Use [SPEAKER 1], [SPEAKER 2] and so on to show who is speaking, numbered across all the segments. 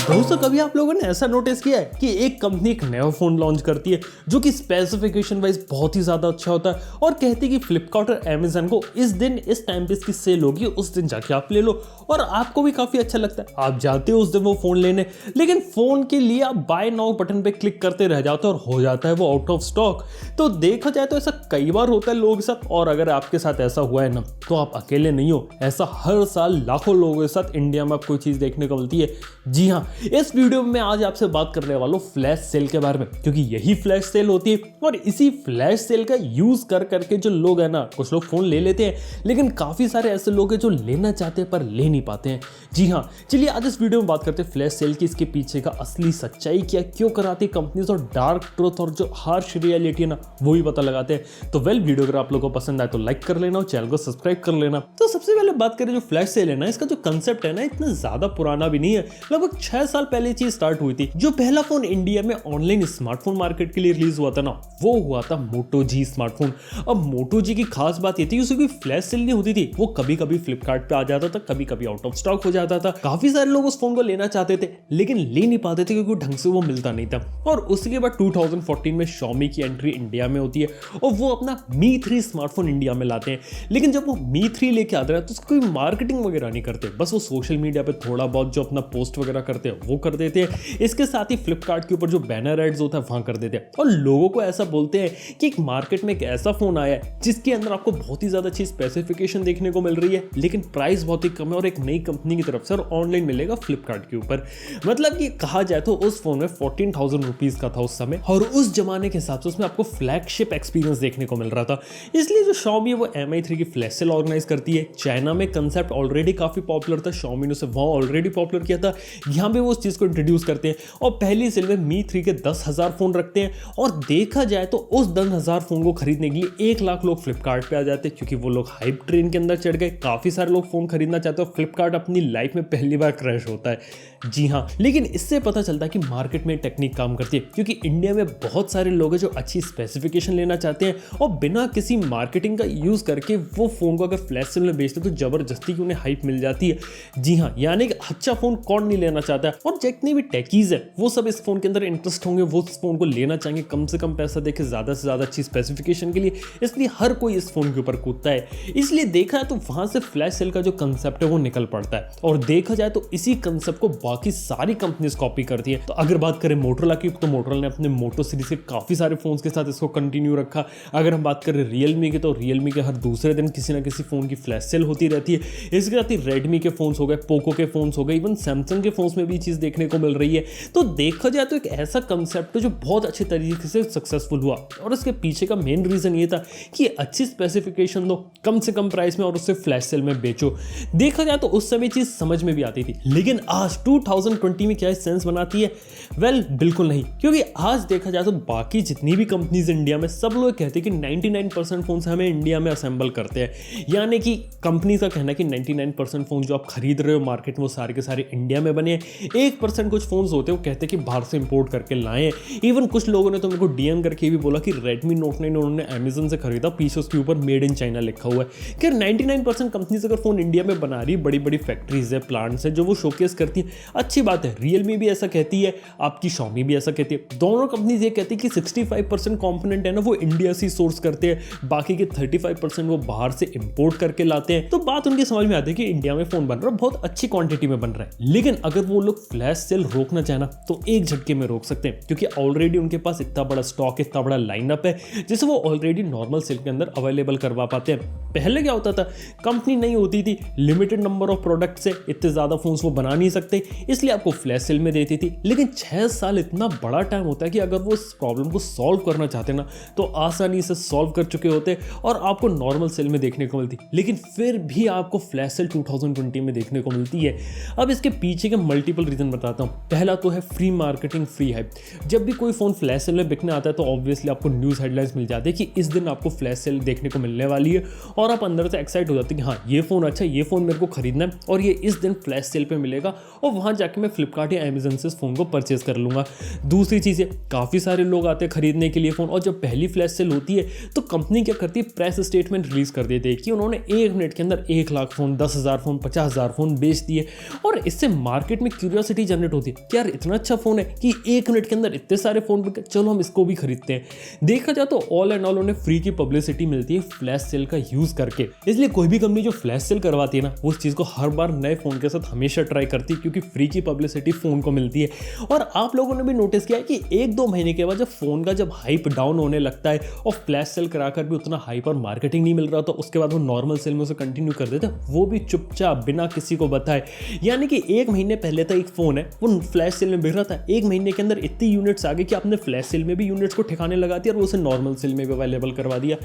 [SPEAKER 1] दोस्तों, कभी आप लोगों ने ऐसा नोटिस किया है कि एक कंपनी एक नया फोन लॉन्च करती है जो कि स्पेसिफिकेशन वाइज बहुत ही ज्यादा अच्छा होता है और कहती है कि फ्लिपकार्ट और अमेजन को इस दिन इस टाइम पे इसकी सेल होगी, उस दिन जाके आप ले लो और आपको भी काफी अच्छा लगता है। आप जाते हो उस दिन वो फोन लेने, लेकिन फोन के लिए आप बाय नाउ बटन पे क्लिक करते रह जाते हो और हो जाता है वो आउट ऑफ स्टॉक। तो देखा जाए तो ऐसा कई बार होता है लोगों के साथ, और अगर आपके साथ ऐसा हुआ है ना तो आप अकेले नहीं हो। ऐसा हर साल लाखों लोगों के साथ इंडिया में आपको चीज देखने को मिलती है। जी हाँ, इस वीडियो में मैं आज आपसे बात करने वाला हूँ फ्लैश सेल के बारे में, क्योंकि यही फ्लैश सेल होती है और इसी फ्लैश सेल का यूज कर करके जो लोग है ना, कुछ लोग फोन ले लेते हैं, लेकिन काफी सारे ऐसे लोग हैं जो लेना चाहते हैं पर ले नहीं पाते हैं। जी हाँ, चलिए आज इस वीडियो में बात करते हैं फ्लैश सेल की, इसके पीछे का असली सच्चाई क्या, क्यों कराती है कंपनीज, और डार्क ट्रूथ और जो हार्श रियलिटी है ना वो भी पता लगाते हैं। तो वीडियो अगर आप लोगों को पसंद आए तो लाइक कर लेना और चैनल को सब्सक्राइब कर लेना। तो सबसे पहले बात करें जो फ्लैश सेल है ना, इसका जो कंसेप्ट है ना इतना ज्यादा पुराना भी नहीं है, लगभग 6 साल पहले चीज स्टार्ट हुई थी। जो पहला फोन इंडिया में ऑनलाइन स्मार्टफोन मार्केट के लिए रिलीज हुआ था ना, वो हुआ था मोटो जी स्मार्टफोन। अब मोटो जी की खास बात ये थी उसकी कोई फ्लैश सेल नहीं होती थी, वो कभी कभी फ्लिपकार्ट पे आ जाता था, कभी कभी आउट ऑफ स्टॉक हो जाता था। काफी सारे लोग उस फोन को लेना चाहते थे लेकिन ले नहीं पाते थे क्योंकि ढंग से वो मिलता नहीं था। और उसके बाद 2014 में Xiaomi की एंट्री इंडिया में होती है और वो अपना Mi 3 स्मार्टफोन इंडिया में लाते हैं। लेकिन जब वो Mi 3 लेके आते हैं तो उसकी कोई मार्केटिंग वगैरह नहीं करते, बस वो सोशल मीडिया पे थोड़ा बहुत जो अपना पोस्ट वगैरह करते हैं वो कर देते हैं। इसके साथ ही फ्लिपकार्ट के ऊपर जो बैनर एड्स होता है वहां कर देते हैं और लोगों को ऐसा बोलते हैं कि एक मार्केट में एक ऐसा फोन आया है जिसके अंदर आपको बहुत ही ज्यादा अच्छी स्पेसिफिकेशन देखने को मिल रही है, लेकिन प्राइस बहुत ही कम है और एक नई कंपनी की तरफ से, और ऑनलाइन मिलेगा फ्लिपकार्ट के ऊपर। मतलब कि कहा जाए तो उस फोन में 14,000 रुपीज का था उस समय, और उस जमाने के हिसाब से उसमें आपको फ्लैगशिप एक्सपीरियंस देखने को मिल रहा था। इसलिए जो Xiaomi है वो Mi 3 की फ्लैश सेल ऑर्गेनाइज करती है। चाइना में कंसेप्ट ऑलरेडी काफी पॉपुलर था, Xiaomi ने उसे वहां ऑलरेडी पॉपुलर किया था, यहाँ पे वो उस चीज को इंट्रोड्यूस करते हैं और पहली सेल में Mi 3 के 10,000 फोन रखते हैं। और देखा जाए तो उस 10,000 फोन को खरीदने के लिए 1 लाख लोग फ्लिपकार्ट पे आ जाते हैं, क्योंकि वो लोग हाइप ट्रेन के अंदर चढ़ गए। काफी सारे लोग फोन खरीदना चाहते हैं, फ्लिपकार्ट अपनी लाइफ में पहली बार क्रैश होता है। जी हाँ, लेकिन इससे पता चलता है कि मार्केट में टेक्निक काम करती है, क्योंकि इंडिया में बहुत सारे लोग हैं जो अच्छी स्पेसिफिकेशन लेना चाहते हैं और बिना किसी मार्केटिंग का यूज करके वो फोन को अगर फ्लैश सेल में बेचते तो जबरदस्ती की उन्हें हाइप मिल जाती है। जी हाँ, यानी कि अच्छा फोन कौन नहीं लेना चाहता है, और जितने भी टेकीज है वो सब इस फोन के अंदर इंटरेस्ट होंगे, वो इस फोन को लेना चाहेंगे, कम से कम पैसा देके ज्यादा से ज्यादा अच्छी स्पेसिफिकेशन के लिए। इसलिए हर कोई इस फोन के ऊपर कूदता है। इसलिए देखा है तो वहां से फ्लैश सेल का जो कंसेप्ट है वो निकल पड़ता है, और देखा जाए तो इसी कंसेप्ट को बाकी सारी कंपनीज कॉपी करती है। तो अगर बात करें मोटोरोला की, तो मोटोरोला ने अपने मोटो सीरीज के काफी सारे फोन्स के साथ इसको कंटिन्यू रखा। अगर हम बात करें रियलमी की, तो रियलमी के हर दूसरे दिन किसी ना किसी फोन की फ्लैश सेल होती रहती है। इसके साथ ही रेडमी के फोन्स हो गए, पोको के फोन्स हो गए, इवन सैमसंग के फोन्स में भी चीज देखने को मिल रही है। तो देखा जाए तो एक ऐसा कंसेप्ट है जो बहुत अच्छे तरीके से सक्सेसफुल हुआ, और इसके पीछे का मेन रीजन ये था कि अच्छी स्पेसिफिकेशन दो कम से कम प्राइस में और उससे फ्लैश सेल में बेचो। देखा जाए तो उस समय चीज समझ में भी आती थी, लेकिन आज 2020 में क्या सेंस बनाती है? बिल्कुल नहीं, क्योंकि आज देखा जाए तो बाकी जितनी भी कंपनीज इंडिया में, सब लोग कहते हैं कि 99% फोन हमें इंडिया में असेंबल करते हैं। यानी कि कंपनी का कहना है कि 99% फोन जो आप खरीद रहे हो मार्केट में वो सारे के सारे इंडिया में बने हैं। 1% कुछ फोन होते हैं वो कहते हैं कि बाहर से इंपोर्ट करके लाए। इवन कुछ लोगों ने तो मेरे को डीएम करके भी बोला कि Redmi Note 9 उन्होंने अमेजन से खरीदा, पीछे उसके ऊपर मेड इन चाइना लिखा हुआ है। कि 99% कंपनीज अगर फोन इंडिया में बना रही, बड़ी बड़ी फैक्ट्रीज है, प्लांट्स है जो वो शोकेस करती है, अच्छी बात है। रियलमी भी ऐसा कहती है, आपकी Xiaomi भी ऐसा कहती है। दोनों कंपनीज ये कहती है कि 65% कंपोनेंट है ना वो इंडिया से सोर्स करते हैं, बाकी के 35% वो बाहर से इंपोर्ट करके लाते हैं। तो बात उनकी समझ में आती है कि इंडिया में फोन बन रहा है, बहुत अच्छी क्वांटिटी में बन रहा है। लेकिन अगर वो लोग फ्लैश सेल रोकना चाहे ना तो एक झटके में रोक सकते हैं, क्योंकि ऑलरेडी उनके पास इतना बड़ा स्टॉक, इतना बड़ा लाइनअप है जिसे वो ऑलरेडी नॉर्मल सेल के अंदर अवेलेबल करवा पाते हैं। पहले क्या होता था, कंपनी नहीं होती थी, लिमिटेड नंबर ऑफ प्रोडक्ट से इतने ज्यादा फोन्स वो बना नहीं सकते, इसलिए आपको फ्लैश सेल में देती थी। लेकिन 6 साल इतना बड़ा टाइम होता है कि अगर वो इस प्रॉब्लम को सॉल्व करना चाहते ना तो आसानी से सॉल्व कर चुके होते और आपको नॉर्मल सेल में देखने को मिलती। लेकिन फिर भी आपको फ्लैश सेल 2020 में देखने को मिलती है। अब इसके पीछे के मल्टीपल रीजन बताता हूं। पहला तो है फ्री मार्केटिंग, फ्री हाइप। जब भी कोई फोन फ्लैश सेल में बिकने आता है तो ऑब्वियसली आपको न्यूज हेडलाइंस मिल जाती है कि इस दिन आपको फ्लैश सेल देखने को मिलने वाली है, और आप अंदर से एक्साइट हो जाते हैं कि हाँ ये फोन अच्छा, ये फोन मेरे को खरीदना है और ये इस दिन फ्लैश सेल पे मिलेगा। और वहां वहाँ जाके मैं फ्लिपकार्ट या अमेजन से इस फ़ोन को परचेज कर लूँगा। दूसरी चीज़ है, काफ़ी सारे लोग आते हैं खरीदने के लिए फ़ोन, और जब पहली फ्लैश सेल होती है तो कंपनी क्या करती है, प्रेस स्टेटमेंट रिलीज़ कर देती है कि उन्होंने 1 मिनट के अंदर 1 लाख फ़ोन, 10,000 फ़ोन, 50,000 फ़ोन बेच दिए। और इससे मार्केट में क्यूरियोसिटी जनरेट होती है कि यार इतना अच्छा फ़ोन है कि 1 मिनट के अंदर इतने सारे फ़ोन बिके, चलो हम इसको भी खरीदते हैं। देखा जाए तो ऑल एंड ऑल उन्हें फ्री की पब्लिसिटी मिलती है फ्लैश सेल का यूज़ करके। इसलिए कोई भी कंपनी जो फ्लैश सेल करवाती है ना, वो उस चीज़ को हर बार नए फ़ोन के साथ हमेशा ट्राई करती है, क्योंकि फ्री की पब्लिसिटी फ़ोन को मिलती है। और आप लोगों ने भी नोटिस किया है कि 1-2 महीने के बाद जब फ़ोन का जब हाइप डाउन होने लगता है और फ्लैश सेल कराकर भी उतना हाइप और मार्केटिंग नहीं मिल रहा, तो उसके बाद वो नॉर्मल सेल में उसे कंटिन्यू कर देते हैं, वो भी चुपचाप बिना किसी को बताए। यानी कि 1 महीने पहले तक एक फ़ोन है वो फ्लैश सेल में बिक रहा था, 1 महीने के अंदर इतनी यूनिट्स आ गई कि आपने फ्लैश सेल में भी यूनिट्स को ठिकाने लगा दिया और उसे नॉर्मल सेल में भी अवेलेबल करवा दिया।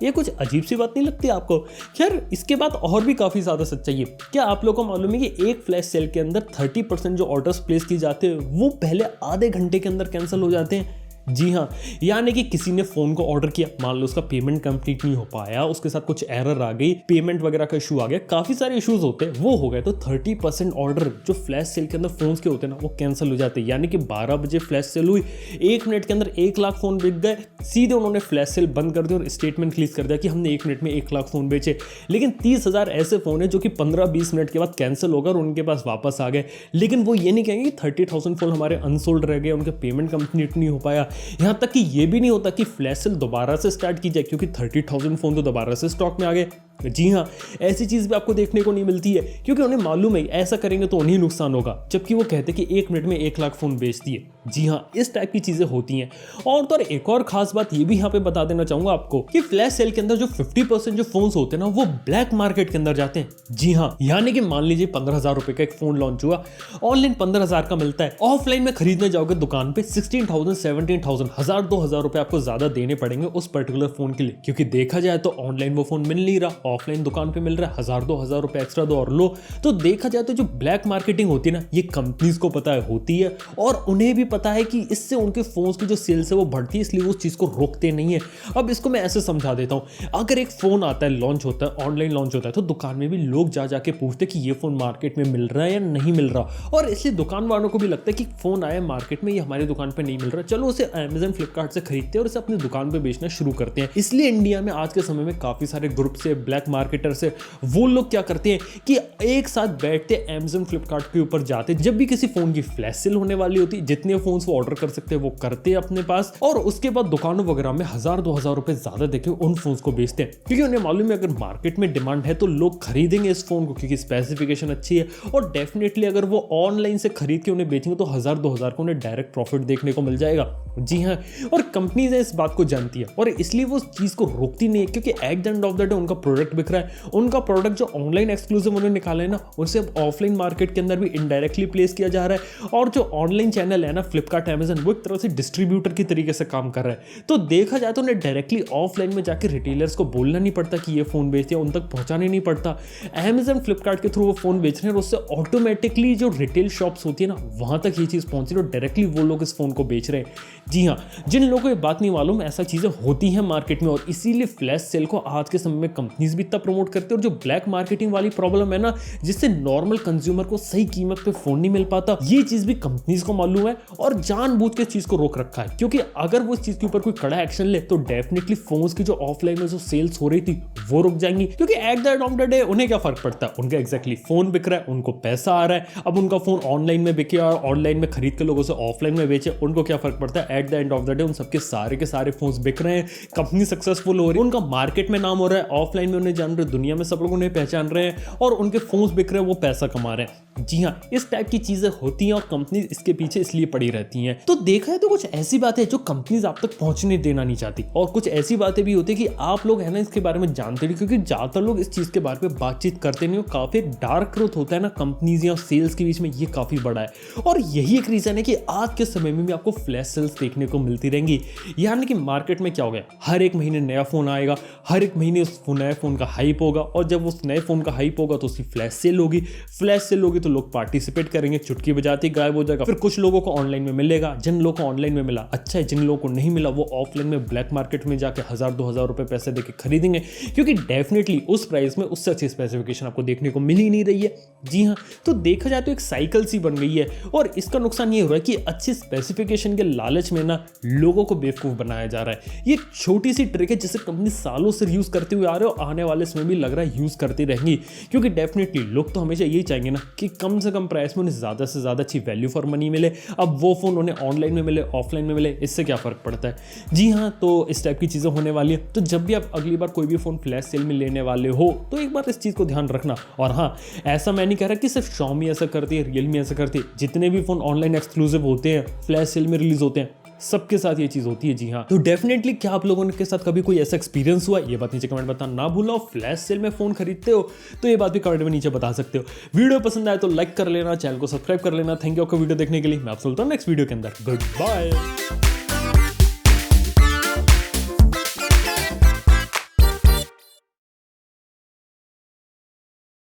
[SPEAKER 1] ये कुछ अजीब सी बात नहीं लगती आपको? खैर, इसके बाद और भी काफ़ी ज़्यादा सच्चाई है। क्या आप लोगों को मालूम है कि एक फ्लैश सेल के अंदर 30% जो ऑर्डर्स प्लेस किए जाते हैं वो पहले आधे घंटे के अंदर कैंसिल हो जाते हैं? जी हाँ, यानी कि किसी ने फ़ोन को ऑर्डर किया, मान लो उसका पेमेंट कंप्लीट नहीं हो पाया, उसके साथ कुछ एरर आ गई, पेमेंट वगैरह का इशू आ गया, काफ़ी सारे इश्यूज होते हैं, वो हो गए तो 30% ऑर्डर जो फ्लैश सेल के अंदर फ़ोन्स के होते हैं ना, वो कैंसिल हो जाते हैं। यानी कि 12 बजे फ्लैश सेल हुई, 1 मिनट के अंदर 1 लाख फ़ोन बिक गए, सीधे उन्होंने फ्लैश सेल बंद कर दिया और स्टेटमेंट रिलीज कर दिया कि हमने 1 मिनट में 1 लाख फ़ोन बेचे। लेकिन 30,000 ऐसे फ़ोन है जो कि 15-20 मिनट के बाद कैंसिल होकर और उनके पास वापस आ गए। लेकिन वो ये नहीं कहेंगे कि 30,000 फ़ोन हमारे अनसोल्ड रह गए, उनके पेमेंट कंप्लीट नहीं हो पाया। यहाँ तक कि ये भी नहीं होता कि फ्लैश सेल दोबारा से स्टार्ट की जाए, क्योंकि 30,000 फोन तो दोबारा से स्टॉक में आ गए। जी हाँ, ऐसी चीज़ भी आपको देखने को नहीं मिलती है, क्योंकि उन्हें मालूम है ऐसा करेंगे तो उन्हें नुकसान होगा, जबकि वो कहते हैं कि 1 मिनट में 1 लाख फ़ोन बेच दिए। जी हाँ, इस टाइप की चीज़ें होती हैं। और तो एक और खास बात ये भी यहाँ पे बता देना चाहूँगा आपको कि फ्लैश सेल के अंदर जो 50% जो फोन्स होते हैं ना, वो ब्लैक मार्केट के अंदर जाते हैं। जी हाँ, यानी कि मान लीजिए 15,000 रुपये का एक फ़ोन लॉन्च हुआ, ऑनलाइन 15,000 का मिलता है, ऑफलाइन में खरीदने जाओगे दुकान पे 16,000, 17,000, 1,000-2,000 रुपये आपको ज़्यादा देने पड़ेंगे उस पर्टिकुलर फ़ोन के लिए, क्योंकि देखा जाए तो ऑनलाइन वो फ़ोन मिल नहीं रहा, ऑफलाइन दुकान पे मिल रहा है, 1,000-2,000 रुपये एक्स्ट्रा दो और लो। तो देखा जाए तो जो ब्लैक मार्केटिंग होती है ना, ये कंपनीज को पता है होती है, और उन्हें भी पता है कि इससे उनके फोन्स की जो सेल्स है वो बढ़ती है, इसलिए वो उस चीज़ को रोकते नहीं है। अब इसको मैं ऐसे समझा देता हूँ, अगर एक फ़ोन आता है, लॉन्च होता है, ऑनलाइन लॉन्च होता है, तो दुकान में भी लोग जा जाके पूछते हैं कि ये फ़ोन मार्केट में मिल रहा है या नहीं मिल रहा, और इसलिए दुकान वालों को भी लगता है कि फ़ोन आया मार्केट में, ये हमारी दुकान पर नहीं मिल रहा, चलो उसे अमेजन फ्लिपकार्ट से खरीदते हैं और इसे अपनी दुकान पर बेचना शुरू करते हैं। इसलिए इंडिया में आज के समय में काफ़ी सारे ग्रुप से, ब्लैक मार्केटर से, वो लोग क्या करते हैं कि एक साथ बैठते अमेजन फ्लिपकार्ट के ऊपर जाते, जब भी किसी फोन की फ्लैश सेल होने वाली होती, जितने फोन्स वो ऑर्डर कर सकते हैं वो करते हैं अपने पास, और उसके बाद दुकानों वगैरह में 1,000-2,000 रुपए ज्यादा देके उन फोन्स को बेचते हैं, क्योंकि उन्हें मालूम है अगर मार्केट में डिमांड है तो लोग खरीदेंगे इस फोन को, क्योंकि स्पेसिफिकेशन अच्छी है, और डेफिनेटली अगर वो ऑनलाइन से खरीद के उन्हें बेचेंगे तो 1,000-2,000 को उन्हें डायरेक्ट प्रॉफिट देखने को मिल जाएगा। जी हाँ, और कंपनीज इस बात को जानती है और इसलिए वो चीज को रोकती नहीं है, क्योंकि at the end of the day उनका प्रोडक्ट बिक रहा है, उनका प्रोडक्ट जो ऑनलाइन एक्सक्लूसिव उन्होंने निकाला है ना, उसे अब ऑफलाइन मार्केट के अंदर भी इनडायरेक्टली प्लेस किया जा रहा है, और जो ऑनलाइन चैनल है ना फ्लिपकार्ट, अमेजन, वो एक तरह से डिस्ट्रीब्यूटर की तरीके से काम कर रहा है। तो देखा जाए तो उन्हें डायरेक्टली ऑफलाइन में जाकर रिटेलर्स को बोलना नहीं पड़ता कि ये फोन बेचते हैं, उन तक पहुंचाने नहीं पड़ता, अमेजन फ्लिपकार्ट के थ्रू वो फोन बेच रहे हैं, और उससे ऑटोमेटिकली जो रिटेल शॉप्स होती है ना, वहां तक ये चीज पहुंच रही है और डायरेक्टली वो लोग इस फोन को बेच रहे हैं। जी हाँ, जिन लोगों को ये बात नहीं मालूम, ऐसा चीजें होती हैं मार्केट में, और इसीलिए फ्लैश सेल को आज के समय में कंपनीज भी इतना प्रमोट करते हैं। और जो ब्लैक मार्केटिंग वाली प्रॉब्लम है ना, जिससे नॉर्मल कंज्यूमर को सही कीमत पे फोन नहीं मिल पाता, ये चीज भी कंपनीज को मालूम है और जानबूझ के चीज को रोक रखा है, क्योंकि अगर वो इस चीज के ऊपर कोई कड़ा एक्शन ले तो डेफिनेटली फोन्स की जो ऑफलाइन में जो सेल्स हो रही थी वो रुक जाएंगी, क्योंकि at the end of the day उन्हें क्या फर्क पड़ता है, उनका एग्जैक्टली फोन बिक रहा है, उनको पैसा आ रहा है, अब उनका फोन ऑनलाइन में बिके और ऑनलाइन में खरीद के लोगों से ऑफलाइन में बेचे, उनको क्या फर्क पड़ता है। At the end of the day उन सबके सारे के सारे फोन्स बिक रहे हैं, कंपनी सक्सेसफुल हो रही है, उनका मार्केट में नाम हो रहा है, ऑफलाइन में उन्हें जान रहे, दुनिया में सब लोग उन्हें पहचान रहे हैं, और उनके फोन्स बिक रहे हैं, वो पैसा कमा रहे हैं। जी हाँ, इस टाइप की चीजें होती हैं और कंपनी इसके पीछे इसलिए पड़ी रहती हैं। तो देखा है तो कुछ ऐसी बातें जो कंपनीज आप तक पहुंचने देना नहीं चाहती, और कुछ ऐसी बातें भी होती है कि आप लोग है ना इसके बारे में जानते नहीं, क्योंकि ज्यादातर लोग इस चीज के बारे में बातचीत करते नहीं, और काफी एक डार्क ट्रूथ होता है ना कंपनीज या सेल्स के बीच में, ये काफी बड़ा है, और यही एक रीजन है कि आज के समय में भी आपको फ्लैश सेल्स देखने को मिलती रहेंगी। यानी कि मार्केट में क्या हो गया, हर एक महीने नया फोन आएगा, हर एक महीने उस नए फोन का हाइप होगा, और जब उस नए फोन का हाइप होगा तो उसकी फ्लैश सेल होगी, फ्लैश सेल होगी तो लोग पार्टिसिपेट करेंगे, चुटकी बजाते ही गायब हो जाएगा। फिर कुछ लोगों को ऑनलाइन में मिलेगा, जिन लोगों को ऑनलाइन में मिला अच्छा है, जिन लोगों को नहीं मिला वो ऑफलाइन में ब्लैक मार्केट में जाके 1000-2000 रुपए पैसे देके खरीदेंगे, क्योंकि डेफिनेटली उस प्राइस में उससे अच्छी स्पेसिफिकेशन आपको देखने को मिल ही नहीं रही है। जी हाँ, तो देखा जाए तो एक साइकिल सी बन गई है और इसका नुकसान ये हो रहा है कि अच्छी स्पेसिफिकेशन के लालच में ना लोगों को बेवकूफ बनाया जा रहा है। ये छोटी सी ट्रिक है जिसे कंपनी सालों से यूज करते हुए आ रहे हो, आने वाले समय भी लग रहा है यूज करती रहेंगी, क्योंकि डेफिनेटली लोग तो हमेशा यही चाहेंगे ना कि कम से कम प्राइस में उन्हें ज्यादा से ज्यादा अच्छी वैल्यू फॉर मनी मिले। अब वो फोन उन्हें ऑनलाइन में मिले, ऑफलाइन में मिले, इससे क्या फर्क पड़ता है। जी हाँ, तो इस टाइप की चीजें होने वाली है। तो जब भी आप अगली बार कोई भी फोन फ्लैश सेल में लेने वाले हो तो एक बार इस चीज को ध्यान रखना। और हाँ, ऐसा मैं नहीं कह रहा कि सिर्फ Xiaomi ऐसा करती है, Realme ऐसा करती है, जितने भी फोन ऑनलाइन एक्सक्लूसिव होते हैं, फ्लैश सेल में रिलीज होते हैं, सबके साथ ये चीज होती है। जी हाँ, तो डेफिनेटली क्या आप लोगों के साथ कभी कोई ऐसा एक्सपीरियंस हुआ, ये बात नीचे कमेंट बताना ना भूलना। फ्लैश सेल में फोन खरीदते हो तो ये बात भी कमेंट में नीचे बता सकते हो। वीडियो पसंद आए तो लाइक कर लेना, चैनल को सब्सक्राइब कर लेना। थैंक यू आपको वीडियो देखने के लिए। मैं आपसे मिलता हूं नेक्स्ट वीडियो के अंदर। Good bye.